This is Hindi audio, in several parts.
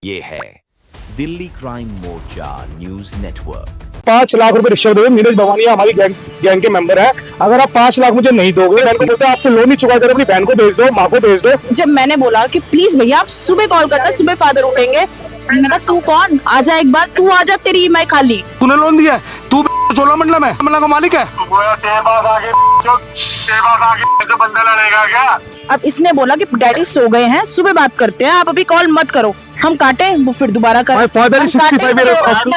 ये है दिल्ली क्राइम मोर्चा न्यूज नेटवर्क। 5 लाख रुपए रिश्वत दोगे। नीरज भवानिया हमारी गैंग के मेंबर है। अगर आप 5 लाख मुझे नहीं दोगे, बहन को बोलते हैं आपसे लोन नहीं चुका जा रहा, अपनी बहन को भेज दो, माँ को भेज दो। जब मैंने बोला कि प्लीज भैया आप सुबह कॉल करना, सुबह फादर उठेंगे, मैंने कहा तू कौन, आजा एक बार, तू आजा, तेरी ईएमआई खाली। तूने लोन दिया है, तू चोलामंडलम है, मंडलम का मालिक है। बंदा लड़ेगा क्या? अब इसने बोला कि डैडी सो गए हैं, सुबह बात करते हैं, आप अभी कॉल मत करो। हम काटे, वो फिर दोबारा करें। My father is 65 years old.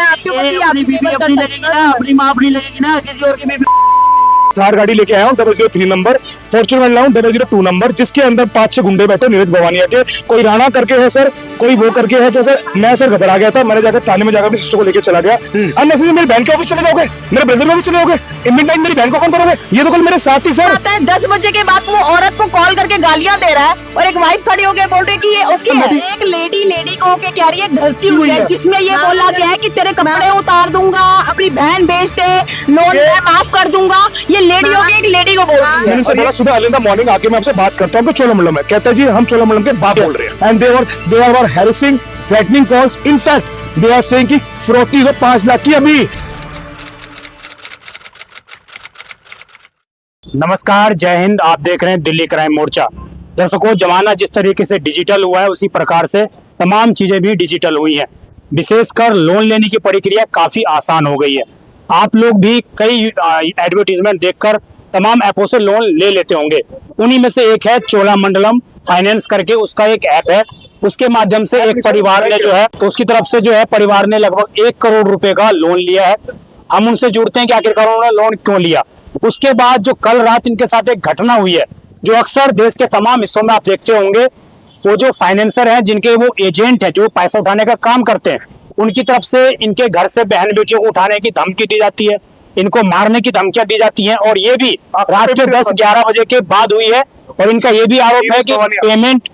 अपनी बीवी अपनी लगेगी ना, अपनी माँ अपनी लगेगी ना, किसी और की बीवी। थार गाड़ी लेके आया हूँ 003 नंबर, फॉर्च्यूनर लाऊं 002 नंबर, जिसके अंदर 5-6 गुंडे बैठे नीरज भवानिया के। कोई राणा करके है सर, कोई वो करके है तो सर मैं सर घबरा गया था। मैंने जाकर थाने में जाकर अपनी सिस्टर को लेकर चला गया। अननेसेसरी मेरी बहन के ऑफिस चले जाओगे, मेरे ब्रदर के ऑफिस चले जाओगे, मिडनाइट मेरी बहन को फोन करोगे, ये तो कल मेरे साथ ही सर। आता है 10 बजे के बाद वो औरत को कॉल करके गालियां दे रहा है और एक वाइफ खड़ी होकर बोल रही है कि ये ओके है। एक लेडी को होके कह रही है गलती हुई है, जिसमें ये बोला गया है कि तेरे कपड़े उतार दूंगा, अपनी बहन बेच दे, लोन मैं माफ कर दूंगा। ये लेडी होगी, एक लेडी को बोल रही है। मैंने उनसे बोला सुबह अर्ली इन द मॉर्निंग आके मैं आपसे बात करता हूँ कि चोलामंडलम है। कहता है जी हम चोलामंडलम के बाप बोल रहे हैं। And they are harassing, threatening calls, in fact they are saying कि फ्रॉटी को 5 लाख की अभी। नमस्कार, जय हिंद। आप देख रहे हैं दिल्ली क्राइम मोर्चा। दर्शकों, जमाना जिस तरीके से डिजिटल हुआ है उसी प्रकार से तमाम चीजें भी डिजिटल हुई हैं। विशेषकर लोन लेने की प्रक्रिया काफी आसान हो गई है। आप लोग भी कई एडवर्टीजमेंट देखकर तमाम ऐपों से लोन ले लेते होंगे। उन्हीं में से एक है चोलामंडलम फाइनेंस करके, उसका एक ऐप है। उसके माध्यम से एक परिवार ने जो है तो उसकी तरफ से जो है परिवार ने लगभग 1 करोड़ रुपए का लोन लिया है। हम उनसे जुड़ते हैं कि आखिरकार उन्होंने लोन क्यों लिया। उसके बाद जो कल रात इनके साथ एक घटना हुई है, जो अक्सर देश के तमाम हिस्सों में आप देखते होंगे, वो जो फाइनेंसर हैं, जिनके वो एजेंट है, जो पैसा उठाने का काम करते हैं, उनकी तरफ से इनके घर से बहन बेटियों को उठाने की धमकी दी जाती है, इनको मारने की धमकियां दी जाती हैं। और ये भी रात के 10-11 बजे के बाद हुई है। और इनका ये भी आरोप है कि पेमेंट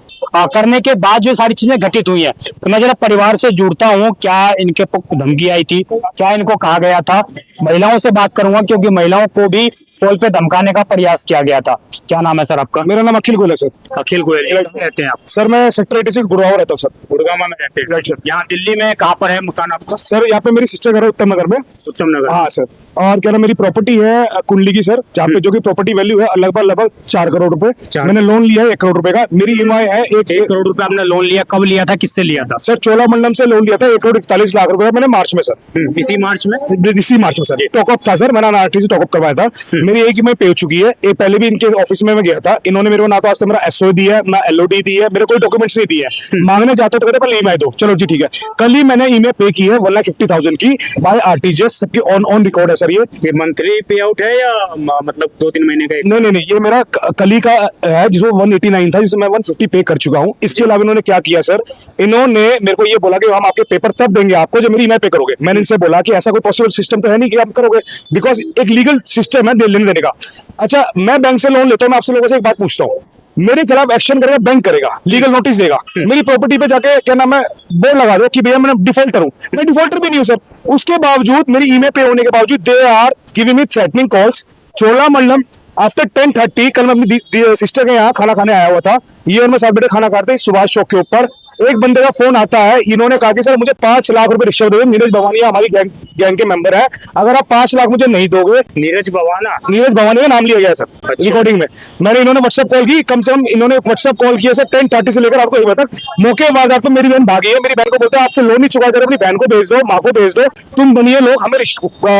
करने के बाद जो सारी चीजें घटित हुई हैं। तो मैं जरा परिवार से जुड़ता हूँ, क्या इनके धमकी आई थी, क्या इनको कहा गया था। महिलाओं से बात करूंगा क्योंकि महिलाओं को भी कॉल पे धमकाने का प्रयास किया गया था। क्या नाम है सर आपका? मेरा नाम अखिल गोयल है सर। अखिल गोयल, रहते हैं आप? सर मैं सेक्टर 86 गुड़गांव रहता हूँ सर। गुड़गांव में रहते हैं? Right sir. यहाँ दिल्ली में कहाँ पर है मकान आपका? सर यहाँ पे मेरी सिस्टर घर है उत्तम नगर में। उत्तम नगर? हाँ सर। और क्या ना मेरी प्रॉपर्टी है कुंडली की सर, जहाँ पे जो की प्रॉपर्टी वैल्यू है लगभग 4 करोड़ रुपए। मैंने लोन लिया है 1 करोड़ रुपए का। मेरी ईएमआई है 1 करोड़ रुपए आपने लोन लिया? कब लिया था, किससे लिया था? सर चोलामंडलम से लोन लिया था 1 करोड़ 41 लाख रुपए मैंने मार्च में सर। इसी मार्च में? इसी मार्च में सर। टॉकअप था सर, मैंने आरटी से टॉकअप करवाया था। मेरी एक ईएमआई पे हो चुकी है। ये पहले भी इनके ऑफिस में मैं गया था, इन्होंने मेरे को ना तो आज तक मेरा एसओ दिया है, ना एलओडी दी है, मेरे कोई डॉक्यूमेंट्स नहीं दिए हैं। मांगने जाते तो कहते पहले ईएमआई दो। चलो जी ठीक है। कल ही मैंने ईएमआई पे की है 1,50,000 की बाय आरटीजीएस। सबकी ऑन रिकॉर्ड है सर। ये मंथली पे आउट है या मतलब 2-3 महीने का? नहीं, ये मेरा कल ही का है, जिसमें 189 था, जिसमें मैं 150 पे कर चुका हूँ। इसके अलावा इन्होंने क्या किया सर, इन्होंने मेरे को ये बोला कि हम आपके पेपर तब देंगे आपको जब मेरी ईएमआई पे करोगे। मैंने इनसे बोला कि ऐसा कोई पॉसिबल सिस्टम तो है नहीं कि आप करोगे, बिकॉज एक लीगल सिस्टम है लेने देने का। अच्छा, मैं बैंक से लोन लेता हूँ, मैं आपसे लोगों से एक बात पूछता हूँ, मेरे खिलाफ एक्शन करेगा बैंक करेगा, लीगल नोटिस देगा, मेरी प्रॉपर्टी पे जाके क्या नाम है बोर्ड लगा दो कि भैया मैं डिफॉल्टर हूँ। मैं डिफॉल्टर भी नहीं हूँ सर। उसके बावजूद मेरी ईमेल पे होने के बावजूद they are giving me threatening calls. Cholamandalam after 10:30 कल मैं अपनी सिस्टर के यहाँ खाना खाने आया हुआ था, ये और मैं साथ बैठे खाना खाते सुभाष चौक के ऊपर। एक बंदे का फोन आता है, इन्होंने कहा कि सर मुझे 5 लाख रुपए रिश्वत दोगे। नीरज भवानिया हमारी गैंग के मेंबर है। अगर आप 5 लाख मुझे नहीं दोगे। नीरज भवानिया का नाम लिया गया सर रिकॉर्डिंग में। मैंने इन्होंने व्हाट्सएप कॉल की, कम से कम इन्होंने व्हाट्सएप कॉल किया सर 10:30 से लेकर आपको 1 बजे तक। मौके वारदात तो मेरी बहन भागी है। मेरी बहन को बोलते हैं आपसे लोन नहीं चुका जा रहा, अपनी बहन को भेज दो, माँ को भेज दो, तुम बनिए लोग, हमें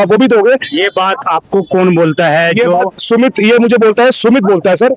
वो भी दोगे। ये बात आपको कौन बोलता है? सुमित, ये मुझे बोलता है, सुमित बोलता है सर।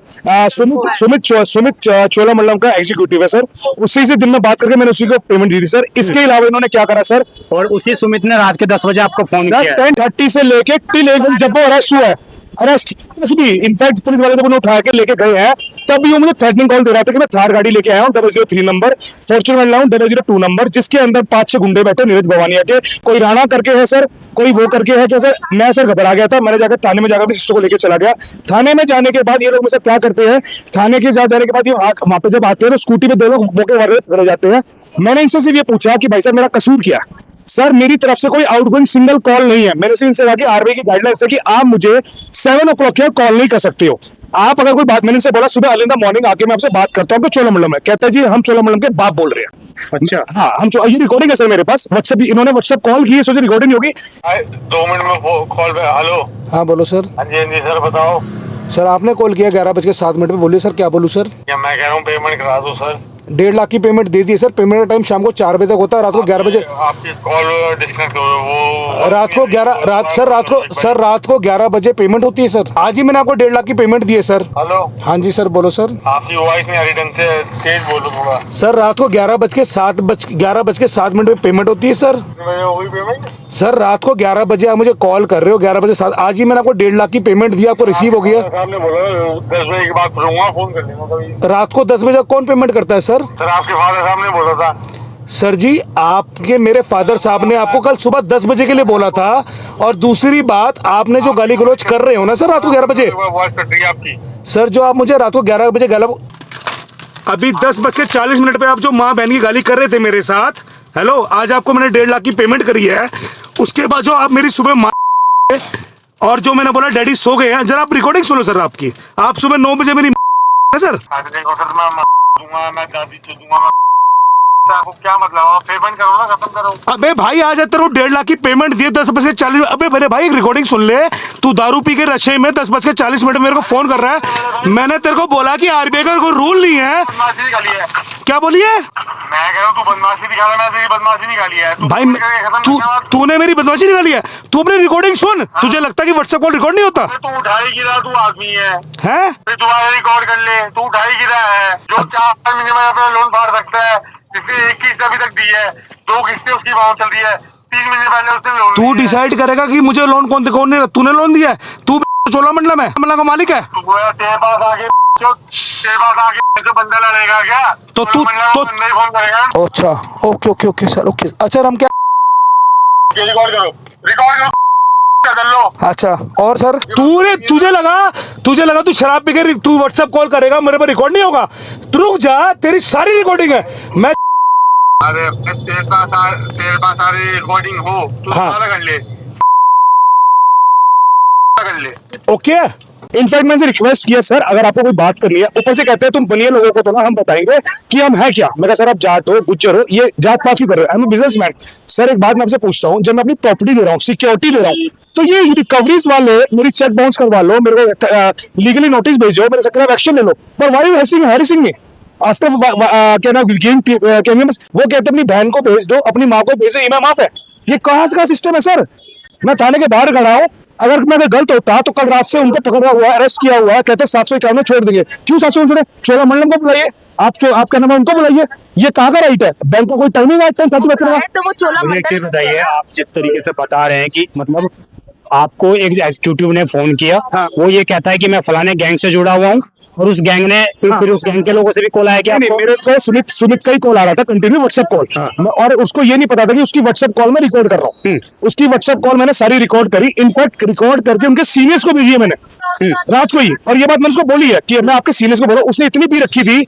सुमित चोलामंडलम का एग्जीक्यूटिव है सर। उसी से दिन में बात करके मैंने उसी को पेमेंट दी थी सर। इसके अलावा इन्होंने क्या करा सर, और उसी सुमित ने रात के 10 बजे आपको फोन किया? 10:30 से लेके टिल 1 बजे जब वो अरेस्ट हुआ है, अरेस्ट भी इनफैक्ट पुलिस वाले जब उन्हें उठा के लेके गए हैं तब भी वो मुझे थ्रेटनिंग कॉल दे रहा था कि मैं थार गाड़ी लेके आया हूँ 003 नंबर, फॉर्च्यूनर लाऊं 002 नंबर, जिसके अंदर 5-6 गुंडे बैठे नीरज भवानिया के। कोई राणा करके है सर, कोई वो करके है। सर मैं सर घबरा गया था, मैंने जाकर थाने में जाकर अपनी सिस्टर को लेकर चला गया। थाने में जाने के बाद ये लोग मुझसे क्या करते हैं, थाने के जाने के बाद ये वहां पे जब आते हैं तो स्कूटी पे 2 लोग मौके वाले जाते हैं। मैंने इनसे सिर्फ ये पूछा कि भाई साहब मेरा कसूर क्या है। सर मेरी तरफ से कोई आउटगोइंग सिंगल कॉल नहीं है। मैंने सिर्फ इनसे कहा कि आरबीआई की गाइडलाइंस है कि आप मुझे 7 o'clock कॉल नहीं कर सकते हो। आप अगर कोई बात, मैंने इनसे बोला सुबह अर्ली इन द मॉर्निंग आके मैं आपसे बात करता हूँ चोलामंडलम में, कहता है जी हम चोलामंडलम के बाप बोल रहे हैं। अच्छा। हाँ ये रिकॉर्डिंग है सर मेरे पास, व्हाट्सएप इन्होंने व्हाट्सएप कॉल की है, सोचे रिकॉर्डिंग होगी। 2 मिनट में कॉल पे। हेलो। हाँ बोलो सर। हाँ जी सर बताओ। सर आपने कॉल किया 11:07 पे, बोलिए सर क्या बोलूँ सर। क्या मैं कह रहा हूँ पेमेंट करा दो सर। 1.5 लाख की पेमेंट दे दी है सर। पेमेंट का टाइम शाम को 4 बजे तक होता है, रात को 11 बजे। आपकी कॉल डिस्कनेक्ट हो वो रात को 11 बजे पेमेंट होती है सर। आज ही मैंने आपको 1.5 लाख की पेमेंट दी है सर। हेलो। हाँ जी सर बोलो सर। आपकी वॉइस नहीं आ रही ढंग से, तेज बोलो थोड़ा। सर रात को 11:07 पे पेमेंट होती है सर। हो गई पेमेंट सर रात को 11 बजे आप मुझे कॉल कर रहे हो, 11:07। आज ही मैंने आपको 1.5 लाख की पेमेंट दी, आपको रिसीव हो गया। साहब ने बोला 10 बजे के बाद करूंगा, फोन कर लेना कभी। रात को 10 बजे कौन पेमेंट करता है सर? सर आपके फादर साहब ने बोला था। सर जी आपके मेरे फादर साहब ने आपको कल सुबह 10 बजे के लिए बोला था। और दूसरी बात, आपने जो गाली गलौज कर रहे हो ना सर रात को 11 बजे, वॉइस कट रही है आपकी। सर जो आप मुझे रात को 11 बजे अभी 10:40 पे आप जो माँ बहन की गाली कर रहे थे मेरे साथ, हेलो, आज आपको मैंने 1.5 लाख की पेमेंट करी है। उसके बाद जो आप मेरी सुबह माँ और जो मैंने बोला डैडी सो गए हैं, जरा आप रिकॉर्डिंग सुनो सर आपकी। आप सुबह 9 बजे मेरी सर। देखो सर मैं दूंगा, मैं दादी को दूंगा, आपको क्या मतलब? आप पेमेंट करो ना, खत्म करो। अबे भाई आज तेरे को 1.5 लाख की पेमेंट दिए 10:40। अबे मेरे भाई एक रिकॉर्डिंग सुन ले। तू दारू पी के नशे में 10:40 मेरे को फोन कर रहा है। मैंने तेरे को बोला कि आरबीआई का कोई रूल नहीं है। बदमाशी निकाली है। क्या बोलिए? मैं कह रहा हूँ तू बदमाशी दिखा रहा है, मैं तेरी बदमाशी निकाली है। भाई तूने मेरी बदमाशी निकाली है। तू अपनी रिकॉर्डिंग सुन। तुझे लगता है कि व्हाट्सएप कॉल रिकॉर्ड नहीं होता? तू उठाई गिरा, तू आदमी है। हैं? फिर दोबारा रिकॉर्ड कर ले। तू उठाई गिरा है, जो 4 महीने में अपना लोन फाड़ सकता है। जिसने 1 किस्त अभी तक दी है, 2 किस्तें उसकी बाउंस चल रही है, 3 महीने पहले उसने लोन। तू डिसाइड करेगा कि मुझे लोन कौन ने तूने लोन दिया है? तू चोलामंडलम है, मंडलम का मालिक है। तेरे पास आगे जो बंदा लड़ेगा क्या? तो तू बंदा ही फोन करेगा। अच्छा ओके सर ओके। अच्छा हम क्या रिकॉर्ड करो कर लो। अच्छा और सर तुझे लगा तू शराब पी के तू व्हाट्सएप कॉल करेगा, मेरे पर रिकॉर्ड नहीं होगा? तू रुक जा, तेरी सारी रिकॉर्डिंग है। मैं अरे तेरे पास सारी रिकॉर्डिंग हो, तू हाँ। कर ले। ओके। इनफैक्ट मैंने रिक्वेस्ट किया सर, अगर आपको कोई बात करनी है, ऊपर से कहते हैं तुम बनिए लोगों को, तो ना हम बताएंगे कि हम है क्या। मैं कहा सर आप जाट हो, गुज्जर हो, ये जात पात क्यों कर रहे हो? I am businessman. सर एक बात मैं आपसे पूछता हूँ, जब मैं अपनी प्रॉपर्टी दे रहा हूँ, सिक्योरिटी दे रहा हूँ, तो ये रिकवरीज वाले मेरी चेक बाउंस करवा लो, मेरे को लीगली नोटिस भेजो, मेरे से एक्शन ले लो, पर व्हाई यू हैरिसिंग मी आफ्टर क्या नाम वो कहते अपनी बहन को भेज दो, अपनी माँ को भेज दो, ये मैं माफ है। ये कहाँ का सिस्टम है सर? मैं थाने के बाहर खड़ा हूँ, अगर मैं गलत होता तो कल रात से उनको पकड़ा हुआ है, अरेस्ट किया हुआ है, कहते 751 में छोड़ देंगे। क्यों 751 छोड़े? चोलामंडलम को बुलाइए, आप क्या नाम है उनको बुलाइए। ये कहाँ का राइट है? बैंक को कोई टाइमिंग आता है? तो वो मुझे चोलामंडलम एक चीज बताइए, आप जिस तरीके से बता रहे हैं कि मतलब आपको एक एग्जीक्यूटिव ने फोन किया, वो ये कहता है कि मैं फलाने गैंग से जुड़ा हुआ हूँ, और उस गैंग ने फिर उस गैंग के लोगों से भी कॉल आया क्या? मेरे को सुमित का ही कॉल आ रहा था, कंटिन्यू व्हाट्सएप कॉल, और उसको ये नहीं पता था कि उसकी व्हाट्सएप कॉल में रिकॉर्ड कर रहा हूँ। उसकी व्हाट्सएप कॉल मैंने सारी रिकॉर्ड करी, इनफैक्ट रिकॉर्ड करके उनके सीनियर्स को भेजी है मैंने रात को ही। और ये बात मैंने उसको बोली है कि मैं आपके सीनियर्स को बोला, उसने इतनी पी रखी थी,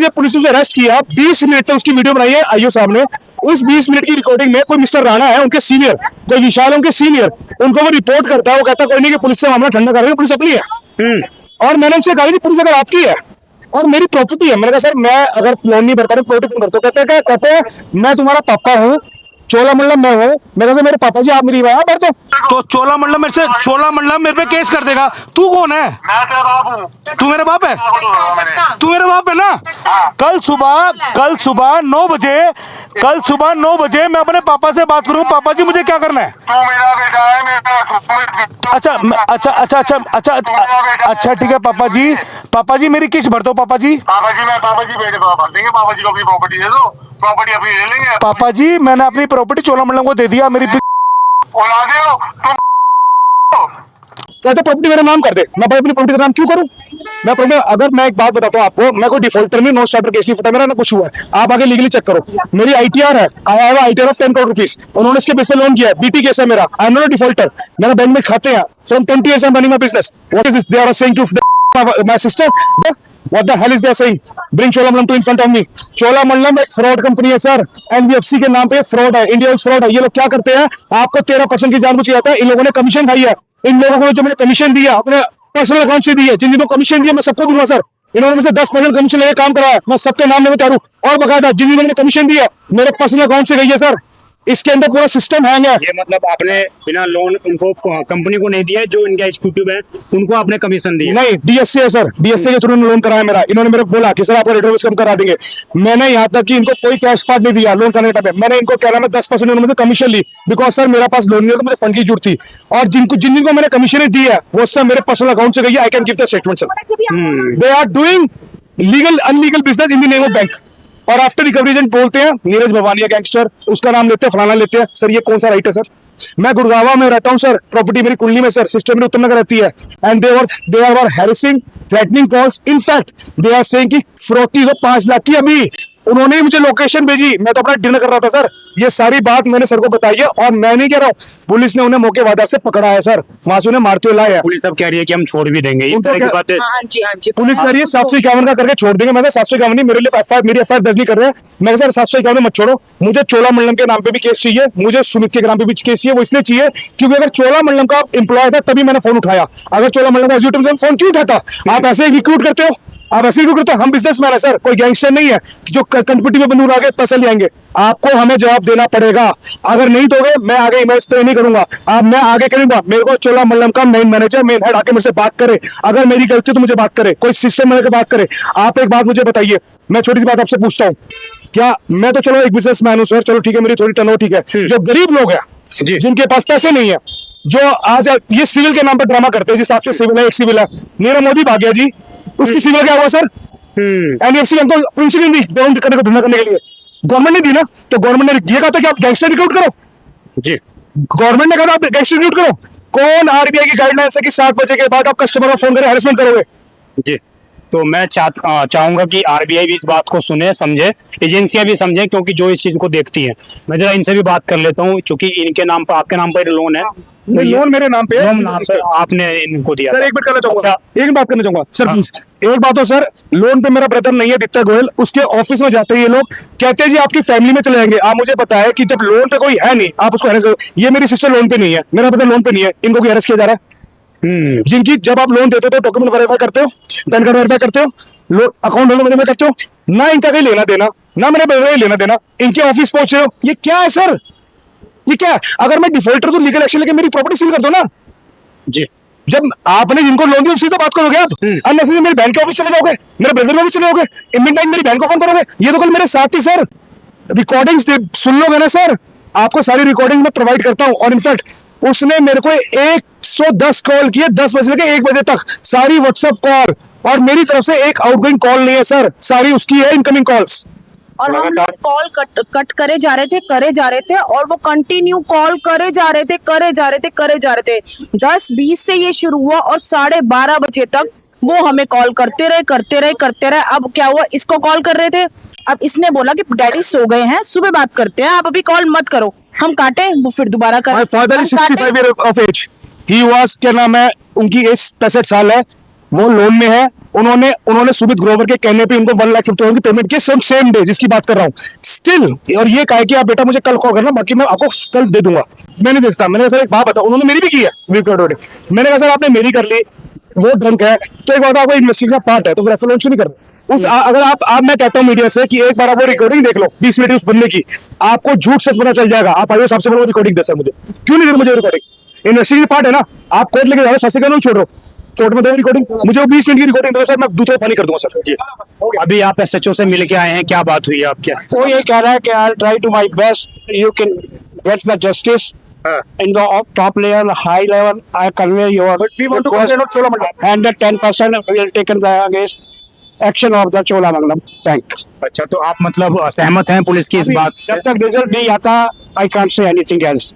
पुलिस ने उसे अरेस्ट किया, 20 मिनट तक उसकी वीडियो बनाई है आईओ साहब ने। उस 20 मिनट की रिकॉर्डिंग में कोई मिस्टर राणा है उनके सीनियर, कोई विशाल उनके सीनियर, उनको वो रिपोर्ट करता है, वो कहता कोई नहीं कि पुलिस से मामला ठंडा कर रही है, पुलिस अपनी है। और मैंने उनसे कहा पुलिस अगर आपकी है और मेरी प्रॉपर्टी है, मैंने कहा सर मैं अगर लोन नहीं भर पा रहा प्रॉपर्टी क्यों करता हूँ? कहते हैं मैं तुम्हारा पापा हूँ, चोलामंडलम में हूँ। मैं कहा मेरे पापा जी आप मेरी भर तो चोलामंडलम मेरे पे केस कर देगा। तू कौन है? मैं तेरा बाप हूँ। तू मेरा बाप है? तू मेरा बाप है ना? कल सुबह 9 बजे मैं अपने पापा से बात करूँ, पापा जी मुझे क्या करना है? तू मेरा बेटा है, अच्छा ठीक है पापा जी मेरी किस्त भर दो पापा जी। पापा जी बेटे भर देंगे। पापा जी को अपनी प्रॉपर्टी दे दो, प्रॉपर्टी अभी ले लेंगे। पापा जी मैंने अपनी प्रॉपर्टी चोलामंडलम को दे दिया। मेरी औलादे हो तुम। कहते प्रॉपर्टी मेरा नाम कर दे, मैं अपनी प्रॉपर्टी का नाम क्यों करूं? अगर मैं एक बात बताता हूँ आपको, मैं कोई डिफॉल्टर नहीं, नो स्टार्टर केस नहीं फटा मेरा, ना कुछ हुआ है। आप आगे लीगली चेक करो, मेरी आईटीआर है, I have ITR of 10 crore rupees, उन्होंने इसके बेस पे लोन किया है, बीटी केस है मेरा, I am not a defaulter, मेरा बैंक में खाते हैं, from 20 years I am running my business. What is this they are saying to my sister? What the hell is they saying? Bring Cholamandalam to in front of me. Cholamandalam एक फ्रॉड कंपनी है सर, एनबीएफसी के नाम पे फ्रॉड है, इंडिया फ्रॉड है। ये लोग क्या करते हैं, आपको 13% की जानबूझ के आता है, इन लोगों ने कमीशन खाई है, इन लोगों को जो मैंने कमीशन दिया अपने पर्सनल अकाउंट से दी है, जिन जिनको कमीशन दिया मैं सबको दूंगा सर। इन्होंने मुझसे 10% कमीशन लेके काम कराया, मैं सबके नाम लेने तैयार हूं। और बकायदा जिन जिन्होंने कमीशन दिया मेरे पर्सनल अकाउंट से गई है सर। इसके अंदर पूरा सिस्टम हैंग है। ये मतलब आपने बिना लोन उनको कंपनी को नहीं दिया है, जो इनका एग्जीक्यूटिव है उनको आपने कमीशन दिया? नहीं, डीएससी है सर, डीएससी के थ्रू लोन कराया मेरा। इन्होंने मेरे को बोला कि सर आपको रेट ऑफ कम करा देंगे। मैंने यहाँ तक कि इनको कोई कैश पार्ट नहीं दिया लोन करने के टाइम पे। मैंने इनको क्या नाम है 10% उन्होंने कमीशन ली, बिकॉज सर मेरा पास लोन नहीं है तो मुझे फंड की जरूरत थी। और जिनको मैंने कमीशन दी है वो सब मेरे पर्सनल अकाउंट से गई है। I can give the statement sir. They are doing legal unlegal business in the name of bank. और आफ्टर रिकवरी एजेंट बोलते हैं नीरज भवानिया गैंगस्टर, उसका नाम लेते हैं, फलाना लेते हैं। सर ये कौन सा राइट है सर? मैं गुड़गावा में रहता हूं सर, प्रॉपर्टी मेरी कुंडली में सर, सिस्टर मेरी उत्तर नगर रहती है। And they are harassing, threatening calls. In fact they are saying कि फरोख्ती हो 5 लाख की। अभी उन्होंने ही मुझे लोकेशन भेजी, मैं तो अपना डिनर कर रहा था सर। ये सारी बात मैंने सर को बताई है और मैं नहीं कह रहा हूँ, पुलिस ने उन्हें मौके वादा से पकड़ा है सर, वहां से उन्हें मारते हुए लाया है। पुलिस अब कह रही है कि हम छोड़ भी देंगे, इस तरह की बातें। हाँ जी, हाँ जी। पुलिस कह रही है 751 का करके छोड़ देंगे। मैं 751 नहीं, मेरे लिए मेरी एफआईआर दर्ज नहीं कर रहे हैं। मैं सर 751 मत छोड़ो, मुझे चोलामंडलम के नाम पे भी केस चाहिए, मुझे सुमित के नाम पे भी केस चाहिए। वो इसलिए चाहिए क्योंकि अगर चोलामंडलम का एम्प्लॉय था तभी मैंने फोन उठाया। अगर चोलामंडलम का एग्जीक्यूटिव फोन क्यों उठाता? आप ऐसे ही रिक्रूट करते हो, आप ऐसे ही करते हो। हम बिजनेसमैन है सर, कोई गैंगस्टर नहीं है जो कंपनी में बंदूक आगे पैसे ले आएंगे। आपको हमें जवाब देना पड़ेगा। अगर नहीं दोगे मैं आगे इमेज पे नहीं करूंगा। अब मैं आगे करूंगा, मेरे को चोलामंडलम का मेन मैनेजर, मेन हेड आके मुझसे बात करे। अगर मेरी गलती तो मुझे बात करे, कोई सिस्टम में बात करे। आप एक बात मुझे बताइए, मैं छोटी सी बात आपसे पूछता हूँ, क्या मैं तो चलो एक बिजनेसमैन हूँ सर, चलो ठीक है, मेरी थोड़ी टर्नओवर ठीक है। जो गरीब लोग हैं जिनके पास पैसे नहीं है, जो आज ये सिविल के नाम पर ड्रामा करते हैं, जिस हिसाब से सिविल है, एक सिविल है, नीरव मोदी भाग गया जी, उसकी सिविल क्या हुआ सर? एनएफसी बैंक को प्रिंसिपल दी करने को धंधा करने के लिए, गवर्नमेंट ने दी ना। तो गवर्नमेंट ने ये कहा था कि आप गैंगस्टर रिक्रूट करो जी, गवर्नमेंट ने कहा था आप गैंगस्टर रिक्रूट करो। कौन आरबीआई की गाइडलाइंस है कि 7 बजे के बाद आप कस्टमर को फोन करें, हैरेसमेंट करोगे जी? तो मैं चाहूंगा कि आरबीआई भी इस बात को सुने, समझे, एजेंसियां भी समझे, क्योंकि जो इस चीज को देखती हैं। मैं जरा इनसे भी बात कर लेता हूँ, क्योंकि इनके नाम पर, आपके नाम पर लोन है, तो लोन मेरे नाम पे है। लोन नाम से आपने इनको दिया सर था। एक मिनट करना चाहूंगा, एक बात करना चाहूंगा सर प्लीज। एक बात हो सर, लोन पे मेरा ब्रदर नहीं है दित्ता गोयल, उसके ऑफिस में जाते हैं ये लोग, कहते हैं जी आपकी फैमिली में चले जाएंगे। आप मुझे बताया कि जब लोन पे कोई है नहीं आप उसको अरेस्ट करो। ये मेरी सिस्टर लोन पे नहीं है, मेरा ब्रदर लोन पे नहीं है, इनको कोई अरेस्ट किया जा रहा है? जिनकी जब आप लोन देते हो तो डॉक्यूमेंट वेरीफाई करते हो, पैन कार्ड वेरीफाई करते हो, अकाउंट वेरीफाई करते हो ना। इनका कहीं लेना देना ना, मेरे ब्रदर लेना देना, इनके ऑफिस पहुंच रहे हो। ये क्या है सर? ये क्या है? अगर मैं डिफॉल्टर तो लीगल एक्शन लेके मेरी प्रॉपर्टी सील कर दो ना जी। जब आपने जिनको लोन दिया उसी तो बात करोगे आप। अननेसेसरी मेरे बैंक के ऑफिस चले जाओगे, मेरे ब्रदर के ऑफिस चले जाओगे, इमिडिएट मेरी बैंक को फोन करोगे। ये तो कल मेरे साथ ही सर रिकॉर्डिंग्स सुन लोगे ना सर, आपको सारी रिकॉर्डिंग मैं प्रोवाइड करता हूँ। और इनफैक्ट उसने मेरे को 110 कॉल किए 10 बजे लेके 1 बजे तक, सारी व्हाट्सएप कॉल, और मेरी तरफ से एक आउटगोइंग कॉल नहीं है सर, सारी उसकी है इनकमिंग कॉल्स। और हम लोग कॉल कट करे जा रहे थे और वो कंटिन्यू कॉल करे जा रहे थे। 10:20 से ये शुरू हुआ और 12:30 बजे तक वो हमें कॉल करते रहे। अब क्या हुआ, इसको कॉल कर रहे थे, अब इसने बोला कि डैडी सो गए हैं, सुबह बात करते हैं, आप अभी कॉल मत करो। हम काटे, वो फिर दोबारा कर। My father is 65 year of age, he was, क्या नाम है, उनकी एज 65 साल है, वो लोन में है। उन्होंने सुमित ग्रोवर के कहने पे उनको 1,50,000 की पेमेंट की सेम डे जिसकी बात कर रहा हूँ स्टिल। और ये कहा कि आप बेटा मुझे कल कॉल करना, बाकी मैं आपको कल दे दूंगा। मैंने दे सकता, मैंने कहा सर एक बात बताओ, उन्होंने मेरी भी की है मैंने कहा सर आपने मेरी कर ली, वो ड्रंक है, तो एक बात आपको इन्वेस्टिगेशन का पार्ट है, तो फिर रेफरेंस क्यों नहीं कर रहे उस? अगर आप मैं कहता हूँ मीडिया से कि एक बार आप वो रिकॉर्डिंग देख लो 20 मिनट उस बंदे की, आपको झूठ सच पता चल जाएगा। आप आइए सबसे बड़ा रिकॉर्डिंग दे सर, मुझे क्यों नहीं दे मुझे रिकॉर्डिंग? इन्वेस्टिगेशन पार्ट है ना, आप कोर्ट लेके जाओ, सस्ते नहीं छोड़ रहे हो, कोर्ट में दो रिकॉर्डिंग, मुझे वो 20 मिनट की रिकॉर्डिंग दो सर, मैं दूसरा पानी कर दूंगा सर जी। अभी आप एसएचओ से मिल के आए हैं, क्या बात हुई है आपके? वो ये कह रहा है कि I try to my best, you can get the justice in the top level, high level. I convey your request and the 10% will taken the against action of the Cholamandalam Bank. अच्छा, तो आप मतलब सहमत हैं पुलिस की इस बात से? जब तक रिजल्ट नहीं आता I can't say anything else.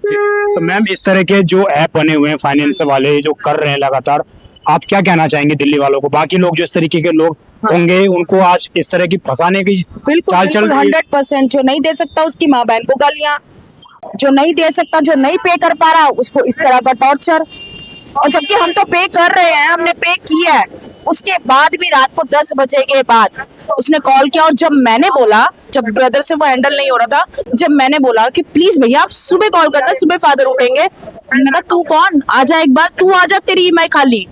तो मैम इस तरह के जो ऐप बने हुए हैं फाइनेंस वाले जो कर रहे हैं लगातार, आप क्या कहना चाहेंगे दिल्ली वालों को? बाकी लोग जो इस तरीके के लोग होंगे उनको आज इस तरह की फंसाने की चाल चल रही है। 100% जो नहीं दे सकता उसकी माँ बहन को गालियां, जो नहीं दे सकता, जो नहीं पे कर पा रहा उसको इस तरह का टॉर्चर। और जबकि हम तो पे कर रहे हैं, हमने पे किया है, उसके बाद भी रात को 10 बजे के बाद उसने कॉल किया। और जब मैंने बोला, जब ब्रदर से वो हैंडल नहीं हो रहा था, जब मैंने बोला कि प्लीज भैया आप सुबह कॉल करना, सुबह फादर उठेंगे, मैंने कहा तू कौन, आजा एक बार, तू आजा, तेरी ईएमआई खाली।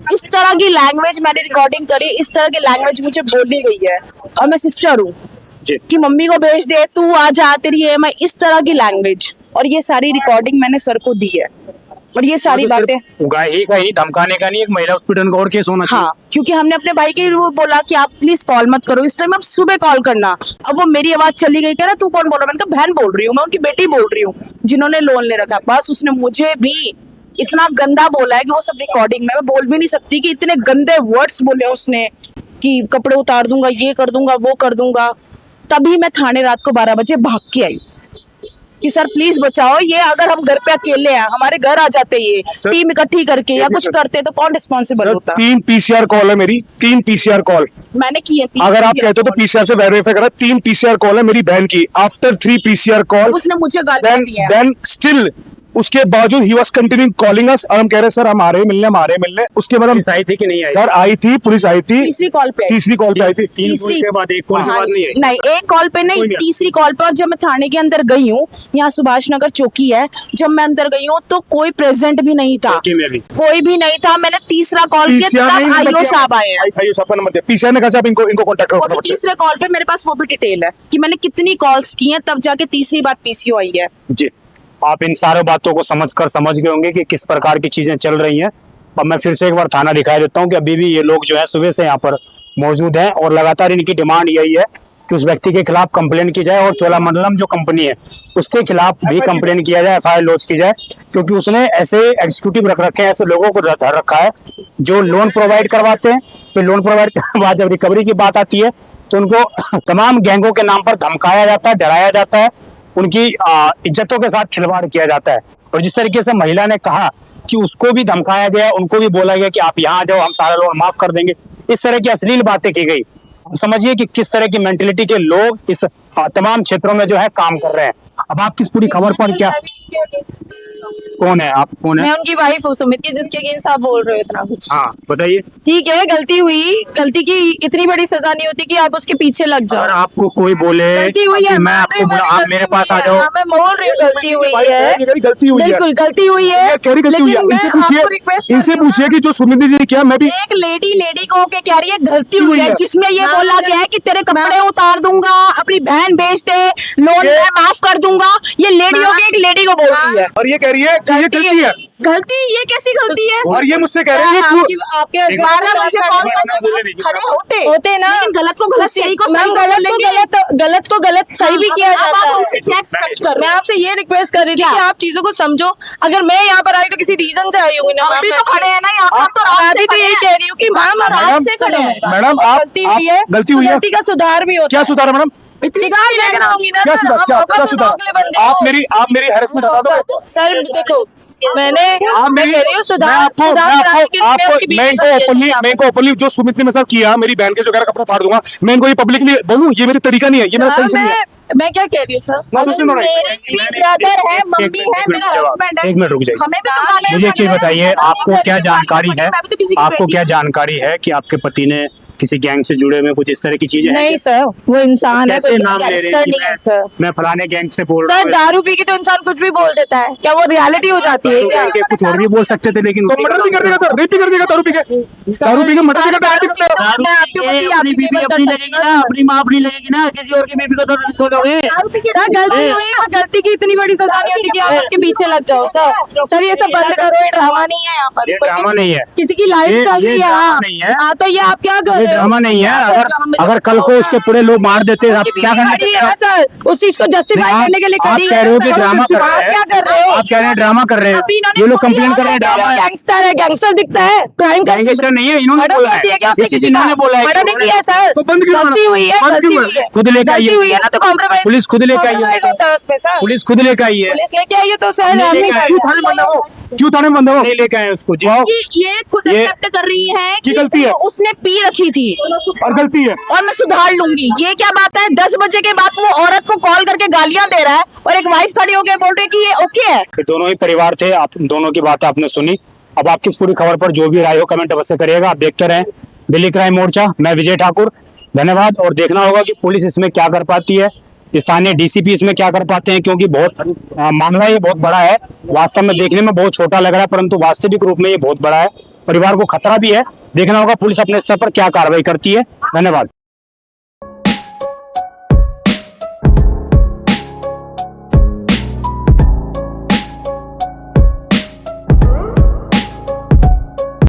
इस तरह की लैंग्वेज मैंने रिकॉर्डिंग करी, इस तरह की लैंग्वेज मुझे बोली गई है और मैं सिस्टर हूँ कि मम्मी को भेज दे, तू आ जा, तेरी EMI, इस तरह की लैंग्वेज। और ये सारी रिकॉर्डिंग मैंने सर को दी है और ये सारी बातें उगाही का ही, धमकाने का नहीं, एक महिला हॉस्पिटल का और केस होना चाहिए। हाँ, क्योंकि हमने अपने भाई के वो बोला कि आप प्लीज कॉल मत करो इस टाइम, आप सुबह कॉल करना। अब वो मेरी आवाज चली गई, कह रहा तू कौन बोल रहा है? मैंने कहा बहन बोल रही हूँ, मैं उनकी बेटी बोल रही हूँ जिन्होंने लोन ले रखा है। बस उसने मुझे भी इतना गंदा बोला है कि वो सब रिकॉर्डिंग में मैं बोल भी नहीं सकती कि इतने गंदे वर्ड्स बोले उसने कि कपड़े उतार दूंगा, ये कर दूंगा, वो कर दूंगा। तभी मैं थाने रात को 12 बजे भाग के आई कि सर प्लीज बचाओ, ये अगर हम घर पे अकेले हैं, हमारे घर आ जाते ये टीम इकट्ठी करके या कुछ करते तो कौन रिस्पॉन्सिबल होता? 3 PCR कॉल है मेरी, 3 PCR कॉल मैंने की है। अगर आप कहते हो तो PCR से वेरीफाई करा। 3 PCR कॉल है मेरी बहन की। आफ्टर 3 PCR कॉल उसने मुझे गालियां दी है। देन स्टिल उसके बावजूद he was continuing calling us और हम कह रहे सर हम आ रहे मिलने। उसके बाद हम आई थी कि नहीं आई? सर आई थी, पुलिस आई थी, तीसरी कॉल पे आई थी। 3 कॉल के बाद 1 कॉल के बाद नहीं आई? नहीं, एक कॉल पे नहीं, तीसरी कॉल पर। और जब मैं थाने के अंदर गई हूँ, यहाँ सुभाष नगर चौकी है, जब मैं अंदर गई हूँ तो कोई प्रेजेंट भी नहीं था, कोई भी नहीं था। मैंने तीसरा कॉल किया तब आईओ साहब आए हैं। आईओ साहब का नंबर दिया, PCR ने कहा साहब इनको कांटेक्ट करो। तीसरे कॉल पे मेरे पास वो भी डिटेल है कि मैंने कितनी कॉल्स की हैं, तब जाके तीसरी बार PCO आई है। जी, आप इन सारे बातों को समझ गए होंगे कि किस प्रकार की चीजें चल रही हैं। अब मैं फिर से एक बार थाना दिखाई देता हूँ कि अभी भी ये लोग जो है सुबह से यहाँ पर मौजूद हैं और लगातार इनकी डिमांड यही है कि उस व्यक्ति के खिलाफ कंप्लेन की जाए और चोलामंडलम जो कंपनी है उसके खिलाफ भी कंप्लेन किया जाए, FIR लॉन्च की जाए, क्योंकि उसने ऐसे एग्जीक्यूटिव रख रखे हैं, ऐसे लोगों को धर रखा है जो लोन प्रोवाइड करवाते हैं। फिर लोन प्रोवाइड करने के बाद जब रिकवरी की बात आती है तो उनको तमाम गैंगों के नाम पर धमकाया जाता है, डराया जाता है, उनकी इज्जतों के साथ खिलवाड़ किया जाता है। और जिस तरीके से महिला ने कहा कि उसको भी धमकाया गया, उनको भी बोला गया कि आप यहाँ आ जाओ, हम सारा लोन माफ कर देंगे, इस तरह की अश्लील बातें की गई। समझिए कि किस तरह की मेंटेलिटी के लोग इस तमाम क्षेत्रों में जो है काम कर रहे हैं। अब आप किस पूरी खबर पर क्या, कौन है आप, कौन है? मैं उनकी वाइफ हूँ सुमित की, जिसके अगेंस्ट आप बोल रहे हो इतना कुछ। हाँ बताइए। ठीक है, गलती हुई, गलती की इतनी बड़ी सजा नहीं होती कि आप उसके पीछे लग जाओ। अगर आपको कोई बोले गलती हुई है, मैं आपको आप मेरे पास आ जाओ, मैं बोल रही हूँ गलती हुई है, गलती हुई है, बिल्कुल गलती हुई है, इनसे पूछिए कि जो सुमित जी ने किया। मैं भी एक लेडी को के कह रही है गलती हुई है, जिसमें ये बोला गया है कि तेरे कपड़े उतार दूंगा, अपनी बहन बेच दे, लोन मैं माफ कर दूंगा। ये लेडी होगी, एक लेडी को बोल रही है और ये कह रही है कि ये गलती है। गलती, ये कैसी गलती है? और ये मुझसे कह रही है आपके 12 बजे कॉल करके खड़े होते ना, लेकिन गलत को गलत, सही को सही, गलत को गलत सही भी किया जाता है। मैं आपसे ये रिक्वेस्ट कर रही थी कि आप चीजों को समझो। अगर मैं यहाँ पर आई तो किसी रीजन से आई होगी ना, अभी तो खड़े हैं ना यहाँ, तो मैं भी तो यही कह रही हूँ कि मैम रात से खड़े हैं। मैडम गलती हुई है, गलती का सुधार भी होता है। क्या सुधार है मैडम? क्या सुधार? आप मेरी हैरेसमेंट हटा दो सर। देखो मैंने इनको ओपनली जो सुमित ने मेरे साथ किया, मेरी बहन के जो कपड़ा फाड़ दूंगा, मैं इनको ये पब्लिकली बोलूं, ये मेरी तरीका नहीं है, ये मेरा सेंस नहीं है। मैं क्या कह रही हूँ सर? मेरे ब्रदर है, मम्मी है, मेरा हस्बैंड है। एक मिनट रुक जाइए, हमें भी तो गालियां मुझे एक चीज देना है। बताइए, आपको क्या जानकारी है, मैं भी तो किसी की आपको बेटी क्या जानकारी है कि आपके पति ने किसी गैंग से जुड़े हुए कुछ इस तरह की चीजें हैं? नहीं सर, वो इंसान है, कैसे कोई नाम ले रहे गैंगस्टर हैं नहीं है सर। मैं फलाने गैंग से बोल रहा सर हूँ। दारू पी के तो इंसान कुछ भी बोल देता है, क्या वो रियलिटी हो जाती है क्या? कुछ और भी बोल सकते थे, लेकिन तो मर्डर भी कर देगा सर, रेप भी कर देगा, दारू पी के मर्डर भी करता है, रेप भी करता है। मैं आपके पति आपकी बीवी अपनी लगेगी ना, अपनी माँ अपनी लगेगी ना, किसी और की बीबी को तो छोड़ दोगे। सर गलती हुई है, गलती की इतनी बड़ी सजा नहीं होती कि आप उसके पीछे लग जाओ। सर ये सब बंद करो, ये ड्रामा नहीं है यहाँ पर, ये ड्रामा नहीं है, किसी की लाइफ चल रही है। नहीं है, हाँ तो ये आप क्या कर ये रहे हो? ड्रामा नहीं है। अगर कल को उसके पूरे लोग मार देते, आप क्या करना खड़ी है ना सर, उस चीज को जस्टिफाई करने के लिए आप खड़ी कह रहे हो कि ड्रामा कर आप रहे क्या हैं, कर रहे हो? आप कह रहे हैं ड्रामा कर रहे हैं, ये लोग कंप्लेन कर रहे हैं ड्रामा है। गैंगस्टर है, गैंगस्टर दिखता है, क्राइम गैंगस्टर नहीं है, इन्होंने मर्डर बोला कर दिया क्या है, उसने? किसी किसी इन्होंने का बोला है, मर्डर नहीं किया सर, तो बंद क्यों गलती हुई है, बंद गलती क्यों हुई है, खुद लेकर गलती आइए, हुई है ना, तो कॉम्प्रोमाइज पुलिस खुद लेकर आई है, होता है उसमें सर, पुलिस खुद लेकर आई है, पुलिस लेके आई है तो सर नहीं हम लेके नहीं आई, कर थाने में बंदा हो, क्यों थाने में बंदा हो? नहीं लेकर आए उसको जी। कि ये खुद ये- एक्सेप्ट कर रही है की कि गलती है। उसने पी रखी थी और गलती है और मैं सुधार लूंगी। ये क्या बात है? 10 बजे के बाद वो औरत को कॉल करके गालियां दे रहा है और एक वाइफ खड़ी होकर बोल रही है कि ये ओके है। फिर दोनों ही परिवार थे, आप दोनों की बात आपने सुनी। अब आपकी इस पूरी खबर पर जो भी राय हो कमेंट अवश्य करिएगा। आप देखते रहें दिल्ली क्राइम मोर्चा, मैं विजय ठाकुर, धन्यवाद। और देखना होगा कि पुलिस इसमें क्या कर पाती है, स्थानीय DCP इसमें क्या कर पाते हैं, क्योंकि बहुत मामला ये बहुत बड़ा है। वास्तव में देखने में बहुत छोटा लग रहा है, परंतु वास्तविक रूप में ये बहुत बड़ा है। परिवार को खतरा भी है। देखना होगा पुलिस अपने स्तर पर क्या कार्रवाई करती है। धन्यवाद।